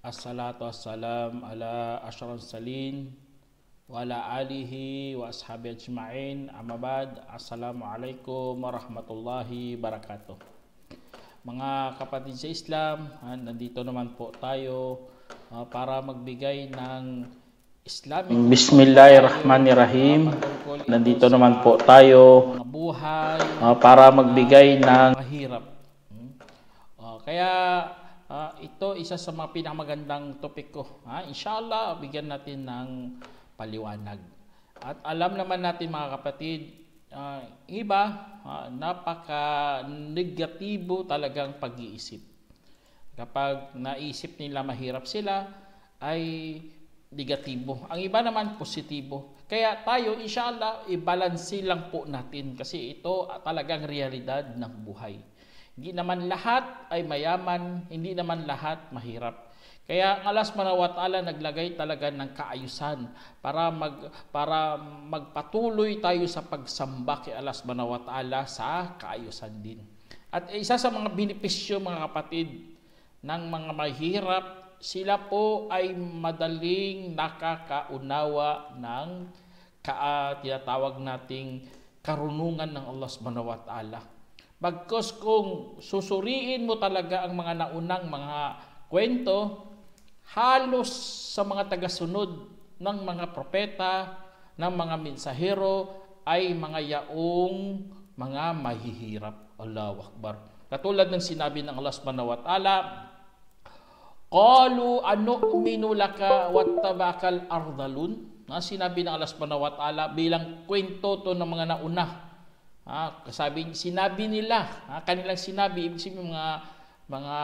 Assalatu wassalam ala asyrafil salin wa ala alihi wa ashabi ajma'in. Amma ba'd. Assalamualaikum warahmatullahi wabarakatuh. Mga kapatid sa Islam, nandito naman po tayo para magbigay ng Islamic Bismillahirrahmanirrahim. Nandito naman po tayo buhay para magbigay ng mahirap. Kaya ito isa sa mga pinakamagandang topik ko. Inshallah, bigyan natin ng paliwanag. At alam naman natin mga kapatid, iba, napaka-negatibo talagang pag-iisip. Kapag naisip nila mahirap sila, ay negatibo. Ang iba naman positibo. Kaya tayo, inshallah, i-balance lang po natin kasi ito talagang realidad ng buhay. Hindi naman lahat ay mayaman, hindi naman lahat mahirap. Kaya ang Allah subhanahu wa ta'ala naglagay talaga ng kaayusan para magpatuloy tayo sa pagsamba kay Allah subhanahu wa ta'ala sa kaayusan din. At isa sa mga benepisyo mga kapatid ng mga mahirap, sila po ay madaling nakakaunawa ng tinatawag nating karunungan ng Allah subhanahu wa ta'ala. Bagkus kung susuriin mo talaga ang mga naunang mga kwento, halos sa mga tagasunod ng mga propeta, ng mga mensahero, ay mga yaong mga mahihirap. Allahu Akbar. Katulad ng sinabi ng Allah subhanahu wa ta'ala, qalu anu'minu laka wattaba'akal ardhalun. Sinabi ng Allah subhanahu wa ta'ala bilang kwento to ng mga nauna. Sinabi nila, kanilang sinabi, ibig sabihin mga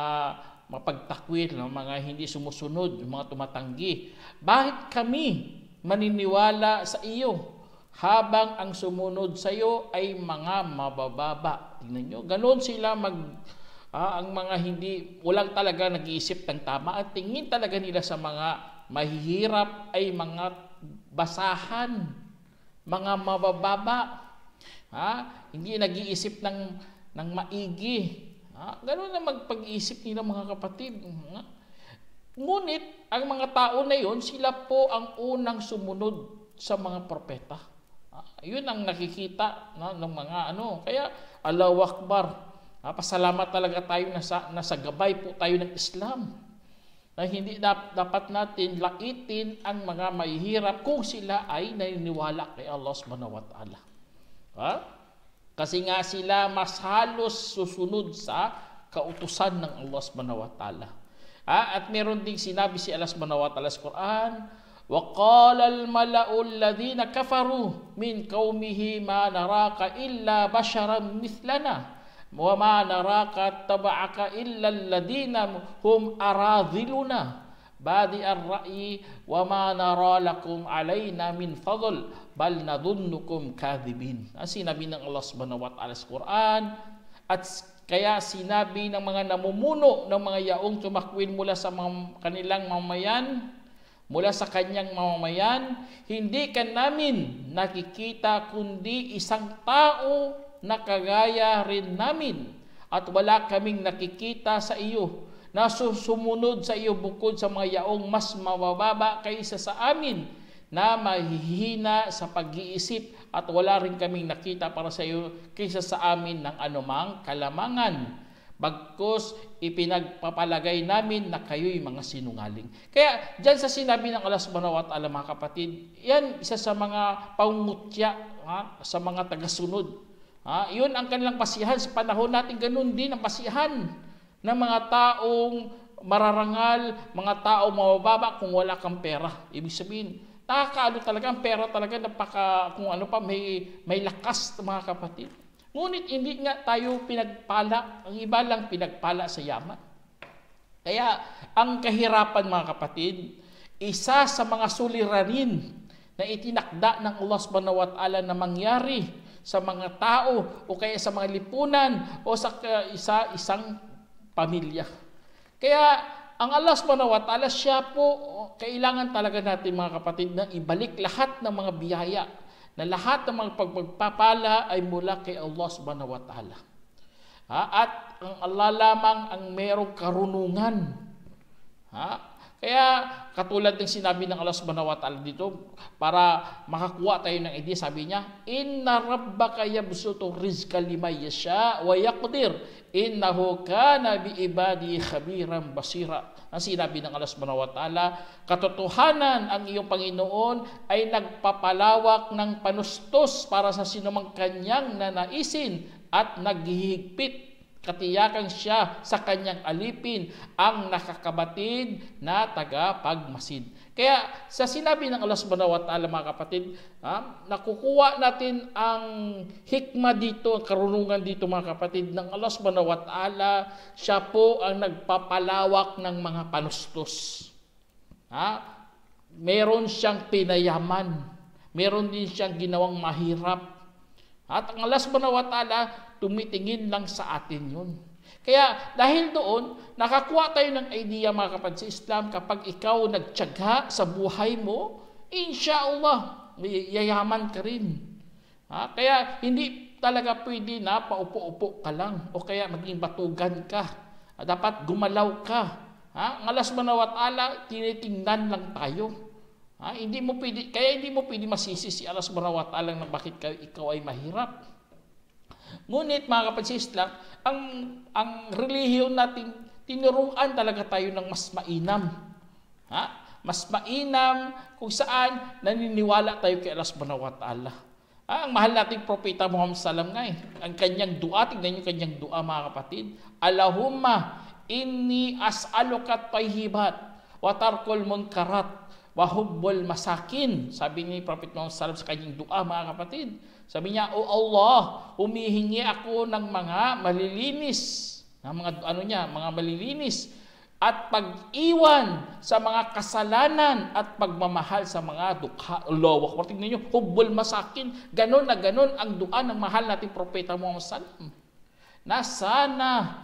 mapagtakwil, mga hindi sumusunod, mga tumatanggi. Bakit kami maniniwala sa iyo habang ang sumunod sa iyo ay mga mabababa? Tingnan nyo, ganoon sila ang mga hindi, walang talaga nag-iisip ng tama at tingin talaga nila sa mga mahihirap ay mga basahan, mga mabababa. Hindi nag-iisip ng maigi. Ganoon na magpag-iisip nila mga kapatid. Ngunit ang mga tao na yon, sila po ang unang sumunod sa mga propeta. Yun ang nakikita ng mga Kaya Allahu Akbar. Pasalamat talaga tayo nasa gabay po tayo ng Islam. Na hindi dapat natin laitin ang mga mahihirap kung sila ay naniniwala kay Allah subhanahu wa ta'ala. Kasi nga sila mas halos susunod sa kautusan ng Allah subhanahu wa ta'ala. At meron ding sinabi si Allah subhanahu wa ta'ala sa Quran, وَقَالَ الْمَلَأُ الَّذِينَ كَفَرُوا مِنْ قَوْمِهِ مَا نَرَاكَ إِلَّا بَشَرًا مِثْلَنَا وَمَا نَرَاكَ اتَّبَعَكَ إِلَّا الَّذِينَ هُمْ أَرَاذِلُنَا بَادِئَ الرَّأْيِ وَمَا نَرَى لَكُمْ عَلَيْنَا مِنْ فَضْلٍ bal nadunnukum kadhibin. Sinabi ng Allah subhanahu wa ta'ala sa Quran, at kaya sinabi ng mga namumuno ng mga yaong tumakwil mula sa kanilang mamamayan, mula sa kanyang mamamayan, hindi ka namin nakikita kundi isang tao na kagaya rin namin, at wala kaming nakikita sa iyo na sumunod sa iyo bukod sa mga yaong mas mabababa kaysa sa amin, na mahihina sa pag-iisip, at wala rin kaming nakita para sa iyo kaysa sa amin ng anumang kalamangan. Bagkus ipinagpapalagay namin na kayo'y mga sinungaling. Kaya dyan sa sinabi ng Allah subhanahu wa ta'ala mga kapatid, yan isa sa mga pangungutya sa mga tagasunod. Yun ang kanilang pasihan. Sa panahon natin ganun din ang pasihan ng mga taong mararangal, mga taong mabababa kung wala kang pera. Ibig sabihin, talaga ang pera talaga, kung ano pa, may lakas mga kapatid. Ngunit hindi nga tayo pinagpala, ang iba lang pinagpala sa yaman. Kaya ang kahirapan mga kapatid, isa sa mga suliranin na itinakda ng Allah subhanahu wa ta'ala na mangyari sa mga tao o kaya sa mga lipunan o sa isang pamilya. Kaya ang Allah subhanahu wa ta'ala, siya po, kailangan talaga natin mga kapatid na ibalik lahat ng mga biyaya, na lahat ng mga pagpapala ay mula kay Allah subhanahu wa ta'ala. At ang Allah lamang ang mayroong karunungan Kaya katulad ng sinabi ng Allah Subhanahu wa Ta'ala dito, para makakuha tayo ng idea, sabi niya, inna rabbaka yabsutu rizqa liman yasha wa yaqdir innahu kana bi ibadi khabiran basira. Ang sinabi ng Allah Subhanahu wa Ta'ala, katotohanan ang iyong Panginoon ay nagpapalawak ng panustos para sa sinumang kanyang nanaisin at naghihigpit katiyakan siya sa kanyang alipin ang nakakabatid na tagapagmasid. Kaya sa sinabi ng Allah Subhanahu wa Ta'ala, mga kapatid, nakukuha natin ang hikma dito, karunungan dito, mga kapatid, ng Allah Subhanahu wa Ta'ala. Siya po ang nagpapalawak ng mga panustos. Meron siyang pinayaman, meron din siyang ginawang mahirap. At ang Allah Subhanahu wa Ta'ala, tumitingin lang sa atin yun. Kaya dahil doon, nakakuha tayo ng idea, mga kapatid, sa Islam, kapag ikaw nagtiyaga sa buhay mo, insyaallah, yayaman ka rin. Kaya hindi talaga pwede na paupo-upo ka lang o kaya maging batugan ka. Dapat gumalaw ka. Ang Allah Subhanahu wa Ta'ala, tinitingnan lang tayo. Hindi mo pwede masisi si Allah Subhanahu wa Ta'ala na bakit ikaw ay mahirap. Ngunit, mga kapatid sa Islam, ang relihiyon natin, tinuruan talaga tayo ng mas mainam. Mas mainam kung saan naniniwala tayo kay Allah Subhanahu wa Ta'ala. Ang mahal nating propeta Muhammad sallam nga ang kanyang dua, tignan niyo kanyang dua, mga kapatid. Allahumma inni as'aluka tayyibat wa tarkul munkarat wa hubbul masakin. Sabi ni Prophet Muhammad sallam sa kanyang dua, mga kapatid. Sabi niya, O Allah, humihingi ako ng mga malilinis, mga malilinis, at pag-iwan sa mga kasalanan at pagmamahal sa mga dukha. Allah, tingnan niyo, hubbul masakin. Ganon na ganon ang dua ng mahal nating propeta Muhammad sallam. Na sana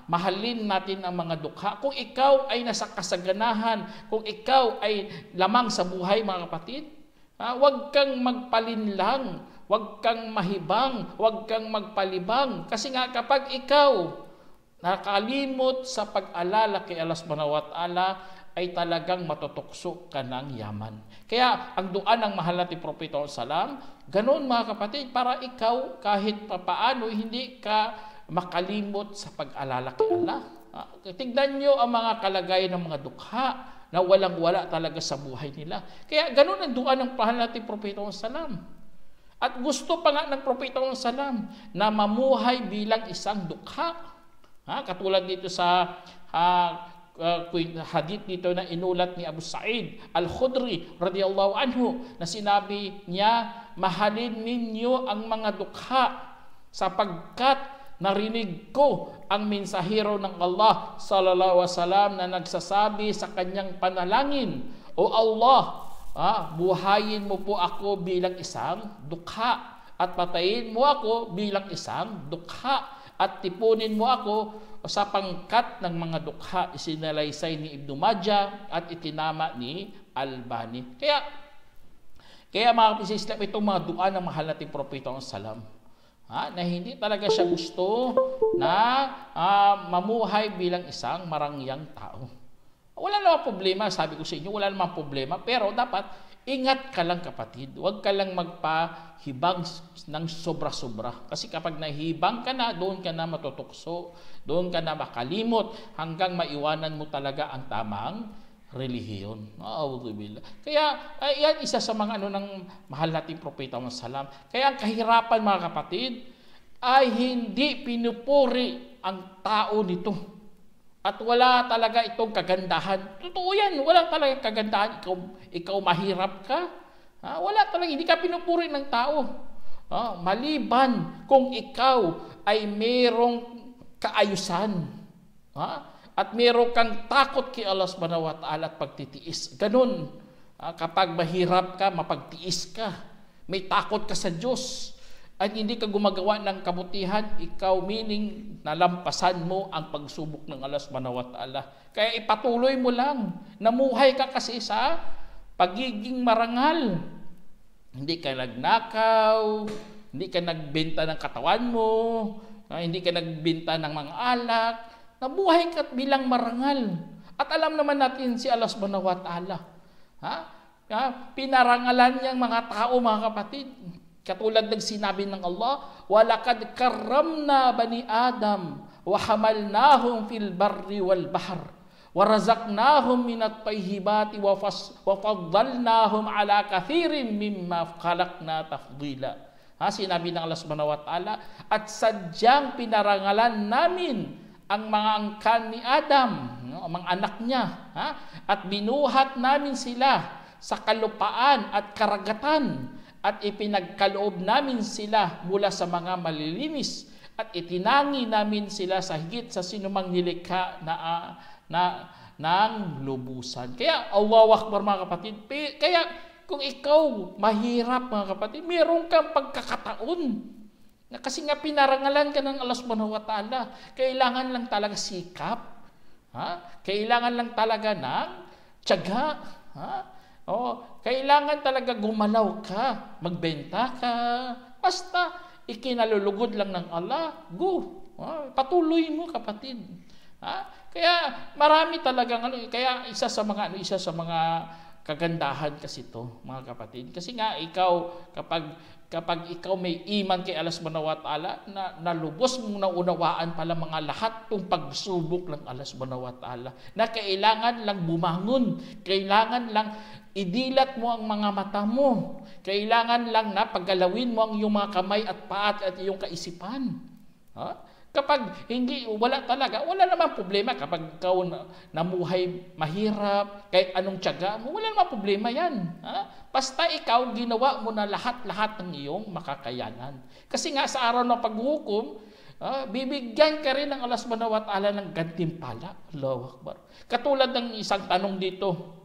mahalin natin ang mga dukha. Kung ikaw ay nasa kasaganahan, kung ikaw ay lamang sa buhay, mga kapatid, huwag kang magpalinlang, huwag kang mahibang, huwag kang magpalibang. Kasi nga kapag ikaw nakalimot sa pag-alala kay Allah Subhanahu wa Ta'ala, ay talagang matutukso ka ng yaman. Kaya ang dua ng mahal nating propeta sallam, ganoon, mga kapatid, para ikaw kahit papaano hindi ka makalimot sa pag-alala kay Allah. Tignan nyo ang mga kalagayan ng mga dukha na walang-wala talaga sa buhay nila. Kaya ganoon ang dua ng mahal nating propeta sallam. At gusto pa nga ng propeta sallam na mamuhay bilang isang dukha. Katulad dito sa hadith dito na inulat ni Abu Sa'id Al-Khudri radiyallahu anhu, na sinabi niya, mahalin ninyo ang mga dukha sapagkat narinig ko ang mensahero ng Allah sallallahu alaihi wasallam na nagsasabi sa kanyang panalangin, O Allah, buhayin mo po ako bilang isang dukha at patayin mo ako bilang isang dukha at tipunin mo ako sa pangkat ng mga dukha. Isinalaysay ni Ibn Majah at itinama ni Albani. Kaya mga kapatid, itong mga dua ng mahal nating propeta sallam, na hindi talaga siya gusto na mamuhay bilang isang marangyang tao. Wala namang problema, sabi ko sa inyo, wala namang problema, pero dapat ingat ka lang, kapatid. Huwag ka lang magpahibang ng sobra-sobra. Kasi kapag nahibang ka na, doon ka na matutukso, doon ka na makalimot, hanggang maiwanan mo talaga ang tamang relihiyon. Kaya yan isa sa mga ng mahal nating propeta Muhammad sallam. Kaya ang kahirapan, mga kapatid, ay hindi pinupuri ang tao nito. At wala talaga itong kagandahan. Totoo yan, wala talaga kagandahan. Ikaw mahirap ka. Wala talaga, hindi ka pinupuri ng tao. Maliban kung ikaw ay merong kaayusan. At meron kang takot kay Allah Subhanahu wa Ta'ala at pagtitiis. Ganun. Kapag mahirap ka, mapagtiis ka. May takot ka sa Diyos. At hindi ka gumagawa ng kabutihan, ikaw meaning nalampasan mo ang pagsubok ng Allah Subhanahu wa Ta'ala. Kaya ipatuloy mo lang. Namuhay ka kasi sa pagiging marangal. Hindi ka nagnakaw, hindi ka nagbenta ng katawan mo, hindi ka nagbenta ng mga alak. Nabuhay ka bilang marangal. At alam naman natin si Allah subhanahu wa ta'ala. Pinarangalan niyang mga tao, mga kapatid. Katulad ng sinabi ng Allah, وَلَقَدْ كَرَّمْنَا بَنِي آدَمَ وَحَمَلْنَاهُمْ فِي الْبَرِّ وَالْبَحْرِ وَرَزَقْنَاهُمْ مِنَ الطَّيِّبَاتِ وَفَضَّلْنَاهُمْ عَلَى كَثِيرٍ مِّمَّا خَلَقْنَا تَفْضِيلًا. Sinabi ng Allah subhanahu wa ta'ala, at sadyang pinarangalan namin ang mga angkan ni Adam, ang mga anak niya, at binuhat namin sila sa kalupaan at karagatan, at ipinagkaloob namin sila mula sa mga malilinis, at itinangi namin sila sa higit sa sinumang nilikha ng lubusan. Kaya, Allahu Akbar, mga kapatid. Kaya, kung ikaw mahirap, mga kapatid, mayroon kang pagkakataon. Kasi nga pinarangalan ka ng Allah subhanahu wa ta'ala. Kailangan lang talaga sikap. Kailangan lang talaga ng tiyaga. Kailangan talaga gumalaw ka, magbenta ka. Basta ikinalulugod lang ng Allah, go. Patuloy mo, kapatid. Kaya marami talagang kaya isa sa mga kagandahan kasi ito, mga kapatid. Kasi nga ikaw kapag ikaw may iman kay Allah subhanahu wa ta'ala, na lubos mong naunawaan pala mga lahat ng pagsubok ng Allah subhanahu wa ta'ala, na kailangan lang bumangon, kailangan lang idilat mo ang mga mata mo, kailangan lang na paggalawin mo ang iyong mga kamay at paa at iyong kaisipan. Kapag hindi, wala namang problema. Kapag ikaw namuhay mahirap, kahit anong tiyaga mo, wala namang problema yan. Basta ikaw, ginawa mo na lahat-lahat ng iyong makakayanan. Kasi nga sa araw ng paghukom, bibigyan ka rin ng Allah subhanahu wa ta'ala ng gantimpala. Allahu Akbar. Katulad ng isang tanong dito.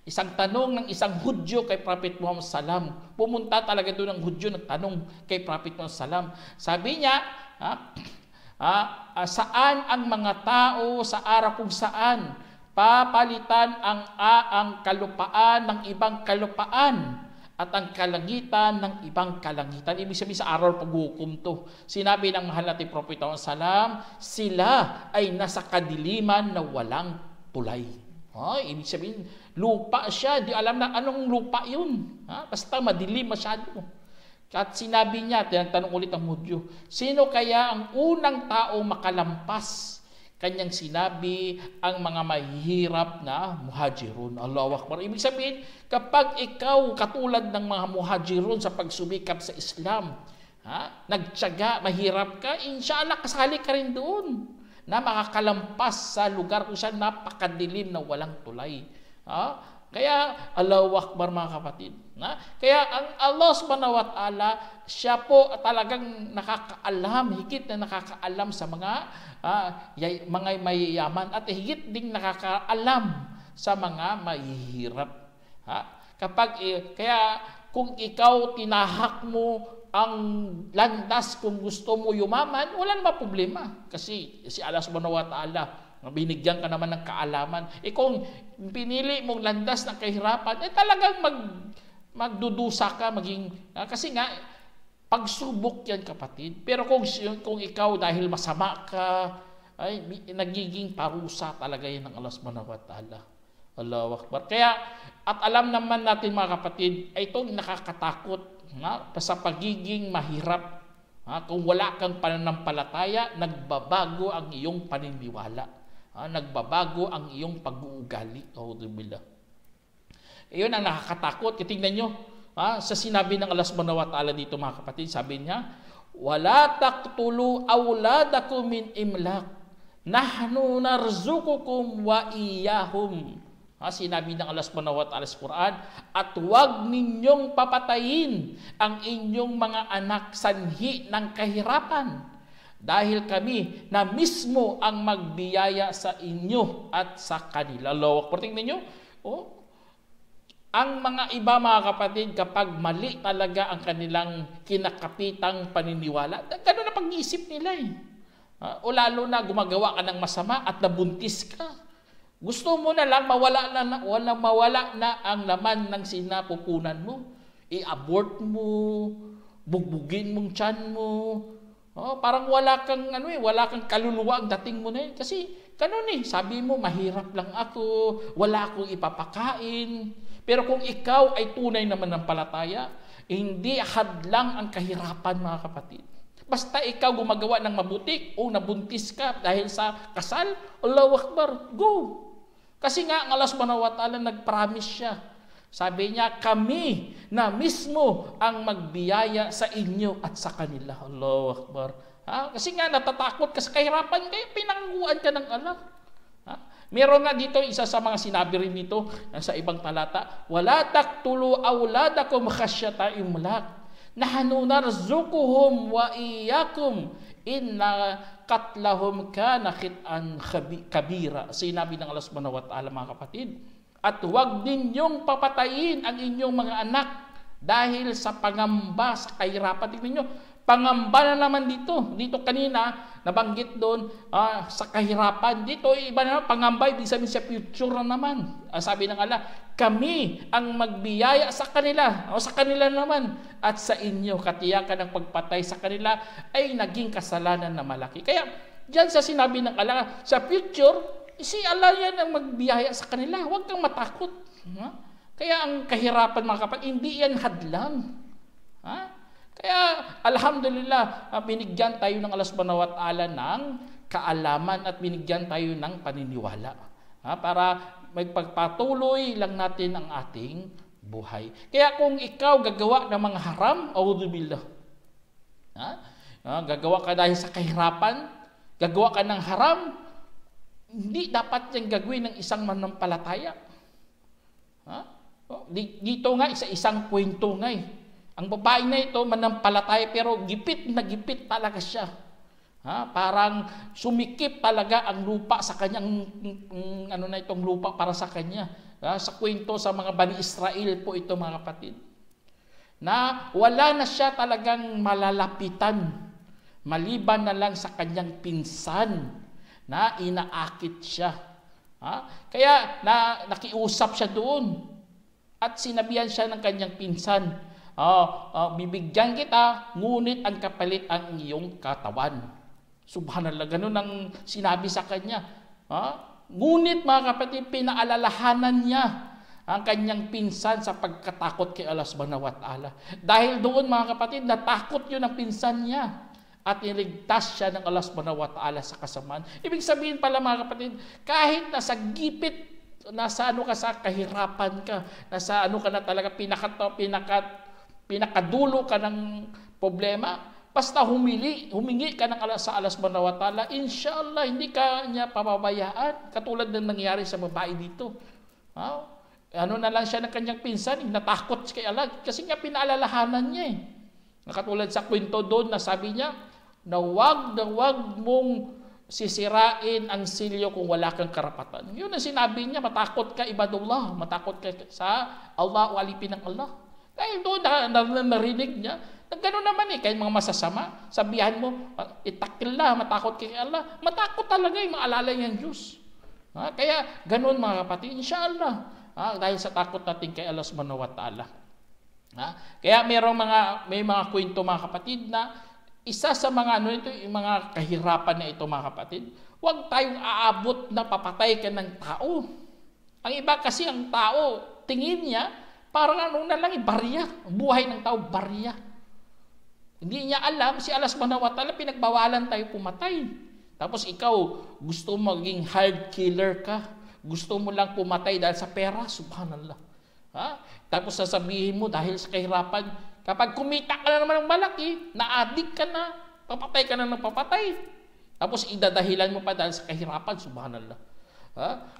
Isang tanong ng isang Hudyo kay Prophet Muhammad Salam. Pumunta talaga doon ng Hudyo, nagtanong kay Prophet Muhammad Salam. Sabi niya, saan ang mga tao sa araw kung saan papalitan ang kalupaan ng ibang kalupaan at ang kalangitan ng ibang kalangitan. Ibig sabihin sa araw paghukom to. Sinabi ng mahal natin Prophet Muhammad Salam, sila ay nasa kadiliman na walang tulay. Ibig sabihin, lupa siya. Di alam na anong lupa yun. Basta madilim masyado. At sinabi niya, tinanong ulit ang Hudyo, sino kaya ang unang tao makalampas? Kanyang sinabi, ang mga mahihirap na muhajirun. Allahu Akbar. Ibig sabihin, kapag ikaw katulad ng mga muhajirun sa pagsubikap sa Islam, nagtiyaga, mahirap ka, inshallah kasali ka rin doon na makakalampas sa lugar kung saan napakadilim na walang tulay. Kaya, Allahu Akbar, mga kapatid. Kaya, ang Allah subhanahu wa ta'ala, siya po talagang nakakaalam, higit na nakakaalam sa mga mayayaman at higit ding nakakaalam sa mga mahihirap. Kaya, kung ikaw tinahak mo ang landas kung gusto mo yumaman, wala namang problema. Kasi si Allah subhanahu wa ta'ala, binigyan ka naman ng kaalaman. Kung pinili mong landas ng kahirapan, talagang magdudusa ka, kasi nga, pagsubok yan, kapatid. Pero kung ikaw dahil masama ka, ay nagiging parusa talaga yan ng Allah subhanahu wa ta'ala. Allahu Akbar. Kaya, at alam naman natin, mga kapatid, ay itong nakakatakot sa pagiging mahirap. Kung wala kang pananampalataya, nagbabago ang iyong paniniwala. Nagbabago ang iyong pag-uugali. Iyon ang nakakatakot. Tingnan nyo, sa sinabi ng Allah subhanahu wa ta'ala dito, mga kapatid, sabi niya, wala taqtulu awladakum min imlaq, nahnu narzuqukum wa iyahum. Sinabi ng Allah subhanahu wa ta'ala sa Quran, at huwag ninyong papatayin ang inyong mga anak sanhi ng kahirapan, dahil kami na mismo ang magbiyaya sa inyo at sa kanila. Allahu Akbar. Tingnan nyo, ang mga iba, mga kapatid, kapag mali talaga ang kanilang kinakapitang paniniwala, gano'n na pag-iisip nila o lalo na gumagawa ka ng masama at nabuntis ka. Gusto mo na lang mawala na ang laman ng sinapupunan mo. I-abort mo, bugbugin mong tiyan mo. Parang wala kang kaluluwa ang dating mo na yun. Kasi Ganun sabi mo, mahirap lang ako, wala akong ipapakain. Pero kung ikaw ay tunay naman ng palataya, hindi hadlang ang kahirapan, mga kapatid. Basta ikaw gumagawa ng mabuti o nabuntis ka dahil sa kasal, Allahu Akbar, go. Kasi nga, ang Allah subhanahu wa ta'ala nag-promise siya. Sabi niya, kami na mismo ang magbiyaya sa inyo at sa kanila. Allahu Akbar. Kasi nga, natatakot ka sa kahirapan, kaya pinangguan ka ng Allah. Meron nga dito, isa sa mga sinabi rin dito sa ibang talata, wala taqtulu awladakum khasyata imlaq. Nahnu narzuquhum wa iyyakum inna qatlahum kana khit'an kabira. Sinabi ng Allah subhanahu wa ta'ala, mga kapatid. At huwag ninyong papatayin ang inyong mga anak dahil sa pangamba sa kahirapan. Tingnan nyo, pangamba na naman dito. Dito kanina, nabanggit doon sa kahirapan. Dito, iba na naman, pangamba, ibig sabihin sa future na naman. Sabi ng Allah, kami ang magbiyaya sa kanila, o sa kanila naman, at sa inyo, katiyakan ng pagpatay sa kanila ay naging kasalanan na malaki. Kaya, diyan sa sinabi ng Allah, sa future, si Allah yan ang magbiyaya sa kanila. Huwag kang matakot. Kaya ang kahirapan, mga kapatid, hindi yan hadlang. Kaya alhamdulillah, binigyan tayo ng Allah subhanahu wa ta'ala ng kaalaman at binigyan tayo ng paniniwala. Para magpagpatuloy lang natin ang ating buhay. Kaya kung ikaw gagawa ng mga haram, a'udzubillah. Gagawa ka dahil sa kahirapan, gagawa ka ng haram, hindi dapat yung gagawin ng isang manampalataya. Dito nga, isang kwento nga Ang babae na ito, manampalataya, pero gipit na gipit talaga siya. Parang sumikip talaga ang lupa sa kanyang, itong lupa para sa kanya. Sa kwento sa mga Bani Israel po ito, mga kapatid. Na wala na siya talagang malalapitan, maliban na lang sa kanyang pinsan, na inaakit siya. Kaya nakiusap siya doon at sinabihan siya ng kanyang pinsan, bibigyan kita, ngunit ang kapalit ang iyong katawan. Subhanallah, ganun ang sinabi sa kanya. Ngunit, mga kapatid, pinaalalahanan niya ang kanyang pinsan sa pagkatakot kay Allah subhanahu wa ta'ala. Dahil doon, mga kapatid, natakot yun ang pinsan niya. At niligtas siya ng Allah subhanahu wa ta'ala sa kasamaan. Ibig sabihin pala, mga kapatid, kahit nasa gipit, nasa ka sa kahirapan ka, nasa ka na talaga pinakadulo ka ng problema, basta humingi ka ng Allah sa Allah subhanahu wa ta'ala, inshallah, hindi ka niya pababayaan. Katulad ng nangyari sa babae dito. Na lang siya ng kanyang pinsan, natakot kay Allah, kasi nga pinaalalahanan niya Katulad sa kwento doon na sabi niya, na wag mong sisirain ang silyo kung wala kang karapatan. Yun ang sinabi niya, matakot ka ibadullah, matakot ka sa Allah o alipin ng Allah. Dahil doon narinig niya, gano'n naman kahit mga masasama, sabihan mo, itakillah, matakot kay Allah, matakot talaga yung maalala niyang Diyos. Kaya gano'n, mga kapatid, inshallah, dahil sa takot natin kay Allah subhanahu wa ta'ala. Kaya may mga kwento, mga kapatid, na isa sa mga yung mga kahirapan na ito, mga kapatid, huwag tayong aabot na papatay ka ng tao. Ang iba kasi, ang tao, tingin niya, parang na lang, barya. Buhay ng tao, barya. Hindi niya alam, si Allah subhanahu wa ta'ala, pinagbawalan tayo pumatay. Tapos ikaw, gusto mo maging hard killer ka. Gusto mo lang pumatay dahil sa pera, subhanallah. Tapos sasabihin mo, dahil sa kahirapan, kapag kumita ka na naman ng malaki, na-addict ka na, papatay ka na ng papatay. Tapos idadahilan mo pa dahil sa kahirapan, subhanallah.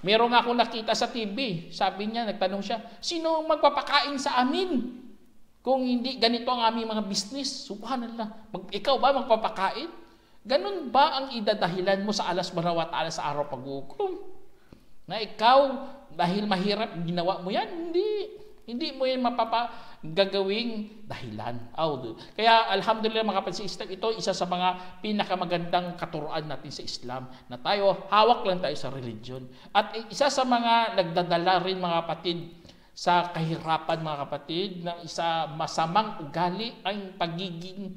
Meron nga akong nakita sa TV, sabi niya, nagtanong siya, sino magpapakain sa amin? Kung hindi ganito ang aming mga business, subhanallah. Ikaw ba magpapakain? Ganun ba ang idadahilan mo sa Allah subhanahu wa ta'ala sa araw pag-hukom? Na ikaw, dahil mahirap, ginawa mo yan? Hindi mo yan gagawing dahilan. Kaya alhamdulillah, mga kapatid sa Islam, ito isa sa mga pinakamagandang katuruan natin sa Islam, na tayo, hawak lang tayo sa religion. At isa sa mga nagdadala rin, mga kapatid, sa kahirapan, mga kapatid, na isa masamang ugali ang pagiging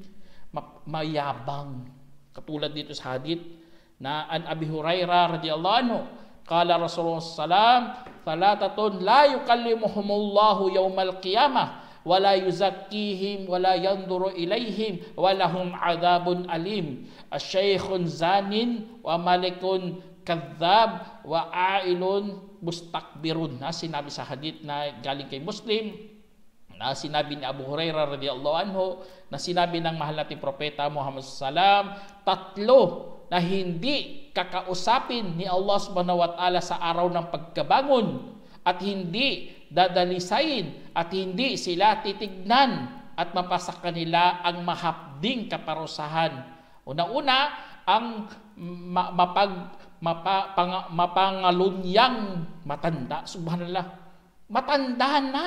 mayabang. Katulad dito sa hadith na an Abi Hurairah radhiyallahu anhu, qala Rasulullah sallam, "Thalathatun la yukallimuhumullahu yawmal qiyamah wala yuzakkihim wala yanzuru ilaihim walahum adzabun alim. Asy-syaikhun zanin wa malikun kadzdzab wa ailun mustakbirun." Sinabi sa hadith na galing kay Muslim, na sinabi ni Abu Hurairah radhiyallahu anhu, na sinabi ng mahal nating propeta Muhammad sallam, tatlo na hindi kakausapin ni Allah subhanahu wa ta'ala sa araw ng pagkabangon, at hindi dadalisayin, at hindi sila titignan at mapasa kanila ang mahapding kaparusahan. Una-una, ang mapangalunyang matanda. Subhanallah. Matanda na.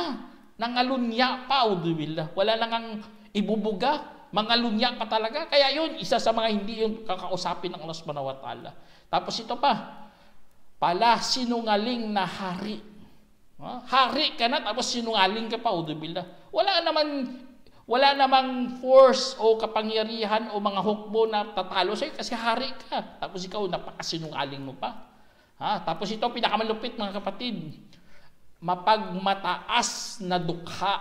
Nangalunya pa. Audubillah. Wala lang ang ibubuga. Mangalunya pa talaga. Kaya yun, isa sa mga hindi yung kakausapin ng Allah subhanahu wa ta'ala. Tapos ito pa, pala sinungaling na hari. Hari ka na, tapos sinungaling ka pa. Audubillah. Wala namang force o kapangyarihan o mga hukbo na tatalo sa'yo kasi hari ka. Tapos ikaw, napakasinungaling mo pa. Tapos ito, pinakamalupit mga kapatid. Mapagmataas na dukha.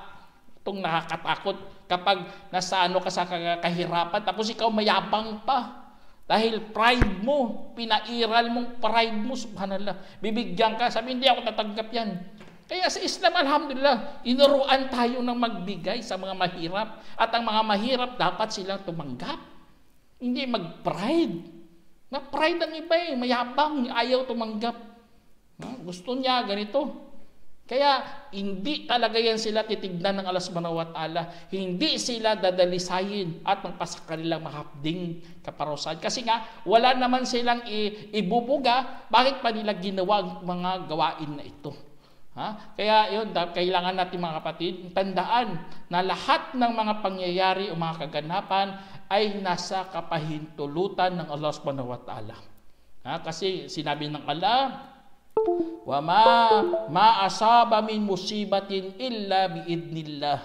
Itong nakakatakot kapag nasa ka sa kahirapan, tapos ikaw mayabang pa. Dahil pride mo, pinairal mong pride mo, subhanallah. Bibigyan ka, sabi, hindi ako tatanggap yan. Kaya sa Islam, alhamdulillah, inuruan tayo ng magbigay sa mga mahirap. At ang mga mahirap, dapat silang tumanggap. Hindi mag-pride. Na-pride ang iba mayabang, ayaw tumanggap. Gusto niya, ganito. Kaya, hindi talaga yan sila titignan ng Allah subhanahu wa ta'ala. Hindi sila dadalisayin at magpasa kanilang mahapding kaparusahan. Kasi nga, wala naman silang ibubuga, bakit pa nila ginawa ang mga gawain na ito? Kaya yun, kailangan natin mga kapatid, tandaan na lahat ng mga pangyayari o mga kaganapan ay nasa kapahintulutan ng Allah subhanahu wa ta'ala. Kasi sinabi ng Allah, wa ma asaba min musibatin illa biidnillah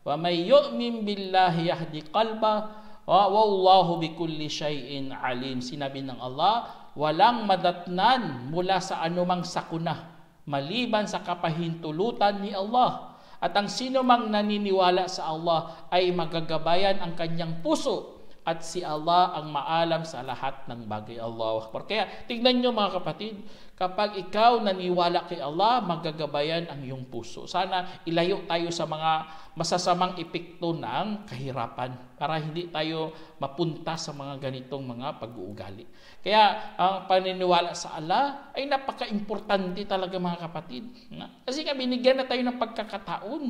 wa may yu'min billahi yahdi qalba wa wallahu bikulli syai'in alim. Sinabi ng Allah, walang madatnan mula sa anumang sakuna maliban sa kapahintulutan ni Allah, at ang sino mang naniniwala sa Allah ay magagabayan ang kanyang puso, at si Allah ang maalam sa lahat ng bagay. Allahu Akbar. Kaya tingnan nyo mga kapatid, kapag ikaw naniwala kay Allah, magagabayan ang iyong puso. Sana ilayo tayo sa mga masasamang epekto ng kahirapan para hindi tayo mapunta sa mga ganitong mga pag-uugali. Kaya ang paniniwala sa Allah ay napaka-importante talaga mga kapatid. Kasi nga binigyan na tayo ng pagkakataon.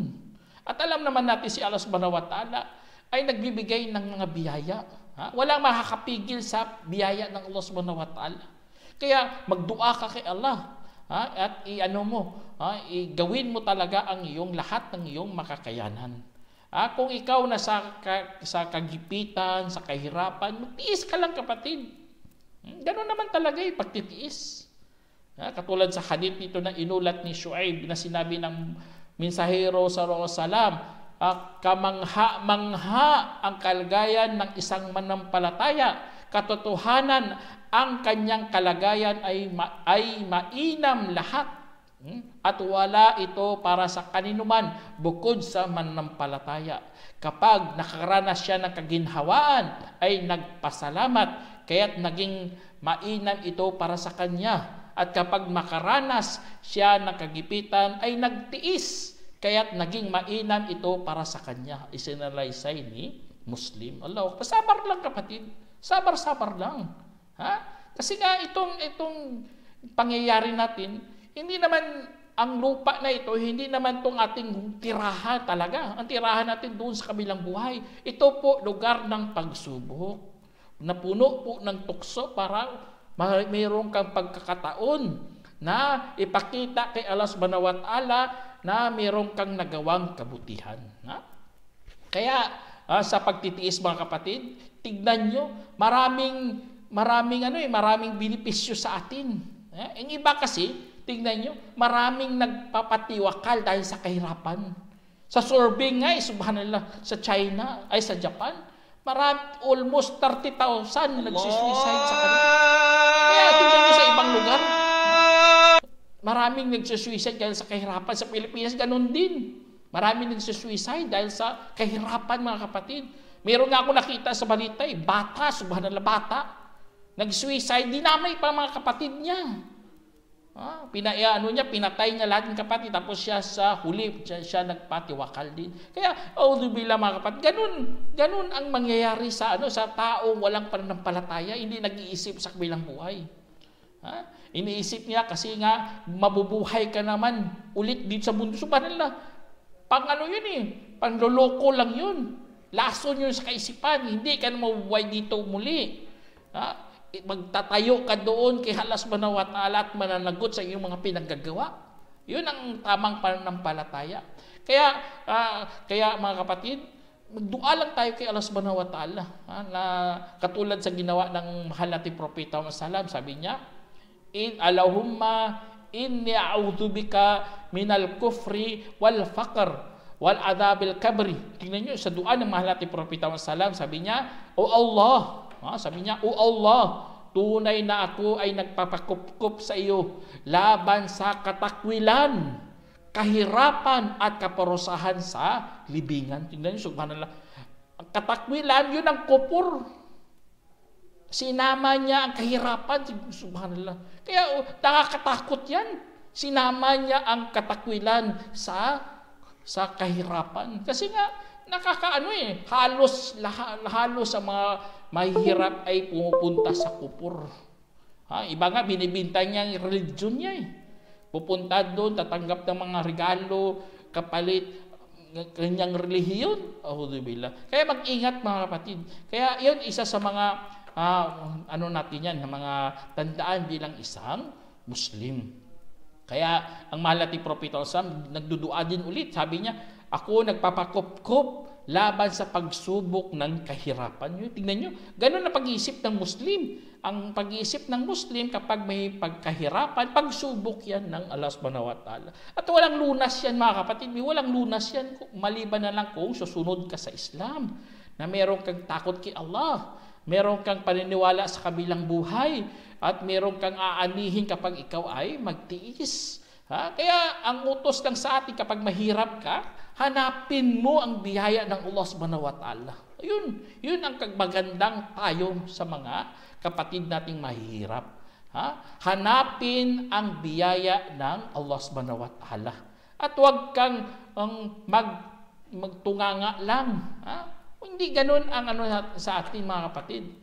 At alam naman natin si Allah subhanahu wa ta'ala ay nagbibigay ng mga biyaya. Walang makakapigil sa biyaya ng Allah subhanahu wa ta'ala. Kaya magdua ka kay Allah. At gawin mo talaga ang iyong lahat ng iyong makakayanan. Kung ikaw na sa kagipitan, sa kahirapan, magtiis ka lang kapatid. Ganoon naman talaga pagtitiis. Katulad sa hadith nito na inulat ni Shu'aib na sinabi ng mensahero sallallahu alaihi wasallam, kamangha-mangha ang kalagayan ng isang manampalataya. Katotohanan, ang kanyang kalagayan ay mainam lahat. At wala ito para sa kaninuman bukod sa manampalataya. Kapag nakaranas siya ng kaginhawaan, ay nagpasalamat, kaya't naging mainam ito para sa kanya. At kapag makaranas siya ng kagipitan, ay nagtiis, kaya't naging mainam ito para sa kanya. Isinalaysay ni Muslim. Allah, sabar lang kapatid. Sabar-sabar lang. Kasi nga itong pangyayari natin, hindi naman ang lupa na ito, hindi naman itong ating tirahan talaga. Ang tirahan natin doon sa kabilang buhay. Ito po lugar ng pagsubok. Napuno po ng tukso para mayroon kang pagkakataon na ipakita kay Allah subhanahu wa ta'ala na mayroon kang nagawang kabutihan. Kaya sa pagtitiis mga kapatid, tignan nyo, maraming benepisyo sa atin. Ang iba kasi, tignan nyo, maraming nagpapatiwakal dahil sa kahirapan. Sa sorbing nga, subhanallah, sa China, ay sa Japan, almost 30,000 nagsisuicide sa kanila. Kaya tingnan niyo sa ibang lugar, maraming nagsusuicide dahil sa kahirapan. Sa Pilipinas, ganun din. Maraming nagsusuicide dahil sa kahirapan, mga kapatid. Meron nga ako nakita sa balita, bata, subhanallah, bata, nag-suicide, dinamay pa mga kapatid niya. Pinatay niya lahat ng kapatid, tapos siya sa huli, siya nagpatiwakal din. Kaya, billah mga kapatid, ganun ang mangyayari sa taong walang pananampalataya, hindi nag-iisip sa kabilang buhay. Iniisip niya kasi nga mabubuhay ka naman ulit dito sa mundo. Subhanallah, panloloko lang yun. Lason yun sa kaisipan, hindi ka na mabubuhay dito muli. Magtatayo ka doon kay Allah subhanahu wa ta'ala at mananagot sa iyong mga pinaggagawa. Yun ang tamang pananampalataya. Kaya mga kapatid, magdua lang tayo kay Allah subhanahu wa ta'ala. Na katulad sa ginawa ng mahal nating propeta Muhammad, sabi niya, Allahumma inni a'udhu bika minal kufri wal faqr wal adhabil kabri. Tingnan niyo sa dua ng mahal nating propeta Muhammad, sabi niya, O Allah, O Allah, tunay na ako ay nagpapakupkup sa iyo laban sa katakwilan, kahirapan at kaparusahan sa libingan. Tingnan niyo, subhanallah. Ang katakwilan, yun ang kupur. Sinama niya ang kahirapan, subhanallah. Kaya nakakatakot yan. Sinama niya ang katakwilan sa kahirapan. Kasi nga, halos sa mga mahihirap ay pumupunta sa kupur. Iba nga, binibintay niya ang religion niya Pupunta doon, tatanggap ng mga regalo, kapalit kanyang relihiyon. Auzubillah. Kaya mag-ingat mga kapatid. Kaya yun, isa sa mga natin yan, mga tandaan bilang isang Muslim. Kaya ang mahal nating propeta nagdudua din ulit. Sabi niya, ako nagpapakupkup laban sa pagsubok ng kahirapan. Tingnan nyo, ganun na pag-iisip ng Muslim. Ang pag-iisip ng Muslim kapag may pagkahirapan, pagsubok yan ng Allah subhanahu wa ta'ala. At walang lunas yan mga kapatid. Walang lunas yan maliban na lang kung susunod ka sa Islam. Na meron kang takot kay Allah. Meron kang paniniwala sa kabilang buhay. At meron kang aanihin kapag ikaw ay magtiis. Kaya ang utos lang sa atin kapag mahirap ka, hanapin mo ang biyaya ng Allah subhanahu wa ta'ala. Yun ang magandang tayo sa mga kapatid nating mahihirap. Hanapin ang biyaya ng Allah subhanahu wa ta'ala. At huwag kang magtunganga lang. Hindi ganun ang sa atin mga kapatid.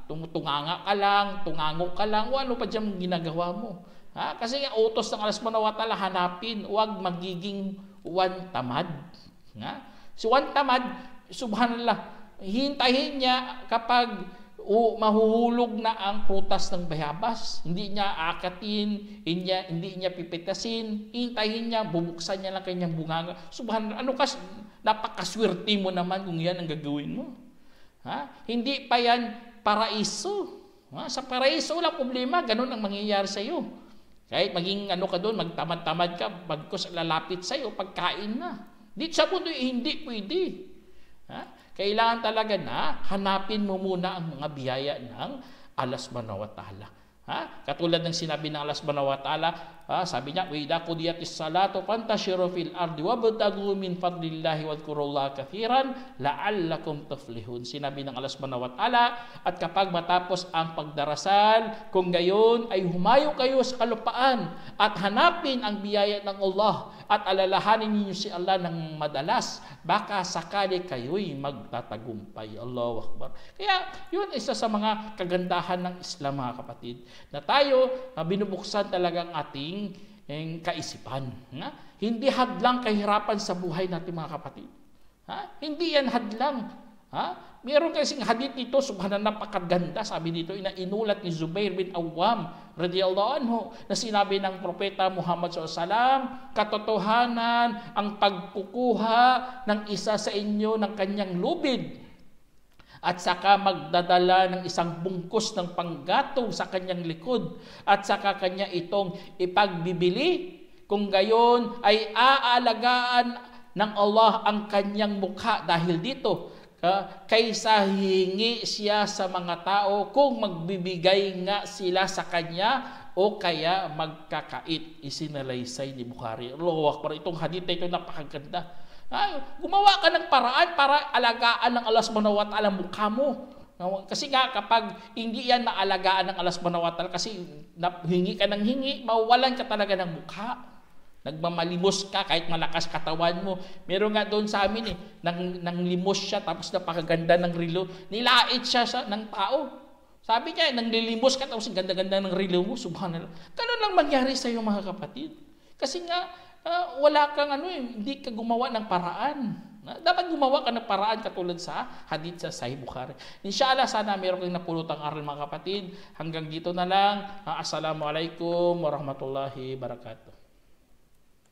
Tunganga ka lang, tungango ka lang, ano pa dyan ginagawa mo. Kasi nga utos ng Allah subhanahu wa ta'ala, hanapin, huwag magiging uwan tamad. Si uwan tamad, subhanallah, hintayin niya kapag mahuhulog na ang prutas ng bayabas. Hindi niya akatin, hindi niya pipitasin, hintayin niya, bubuksan niya lang kanyang bunganga. Subhanallah, napakaswerte mo naman kung yan ang gagawin mo. Hindi pa yan paraiso. Sa paraiso walang problema, ganun ang mangyayari sa iyo. Kahit maging ka doon, magtamad-tamad ka, bagkos lalapit sa iyo, pagkain na. Dito sa mundo, hindi pwede. Kailangan talaga na hanapin mo muna ang mga biyaya ng Allah subhanahu wa ta'ala. Katulad ng sinabi ng Allah subhanahu wa ta'ala, sabi niya, wa idza qudiyatis salatu fantashiru fil ardi wabtaghu min fadlillahi wadhkurullaha katsiran la'allakum tuflihun. Sinabi ng Allah subhanahu wa ta'ala, at kapag matapos ang pagdarasal, kung gayon ay humayo kayo sa kalupaan at hanapin ang biyaya ng Allah at alalahanin ninyo si Allah ng madalas, baka sakali kayo'y magtatagumpay. Allahu Akbar. Kaya yun isa sa mga kagandahan ng Islam mga kapatid, na tayo binubuksan talaga ang ating kaisipan. Hindi hadlang kahirapan sa buhay natin mga kapatid. Hindi yan hadlang. Meron kasing hadith dito, subhanallah, napakaganda. Sabi dito, inulat ni Zubair bin Awam radiyallahu anhu, na sinabi ng propeta Muhammad SAW, katotohanan ang pagkukuha ng isa sa inyo ng kanyang lubid at saka magdadala ng isang bungkus ng panggatong sa kanyang likod at saka kanya itong ipagbibili, kung gayon ay aalagaan ng Allah ang kanyang mukha dahil dito, kaysa hingi siya sa mga tao kung magbibigay nga sila sa kanya o kaya magkakait. Isinalaysay ni Bukhari. Allahu Akbar. Itong hadith na ito napakaganda. Gumawa ka ng paraan para alagaan ng Allah subhanahu wa ta'ala mukha mo. Kasi nga kapag hindi yan naalagaan ng Allah subhanahu wa ta'ala, kasi hingi ka ng hingi, mawawalan ka talaga ng mukha. Nagmamalimos ka kahit malakas katawan mo. Meron nga doon sa amin nang limos siya tapos napakaganda ng relo. Nilait siya ng tao. Sabi niya, nang lilimos ka tapos ganda-ganda ng relo mo, subhanallah. Ganun lang mangyari sa iyo mga kapatid. Kasi nga wala kang hindi ka gumawa ng paraan. Dapat gumawa ka ng paraan katulad sa hadith sa Sahih Bukhari. Inshallah, sana meron kang napulutang aral mga kapatid. Hanggang dito na lang. Assalamualaikum warahmatullahi wabarakatuh.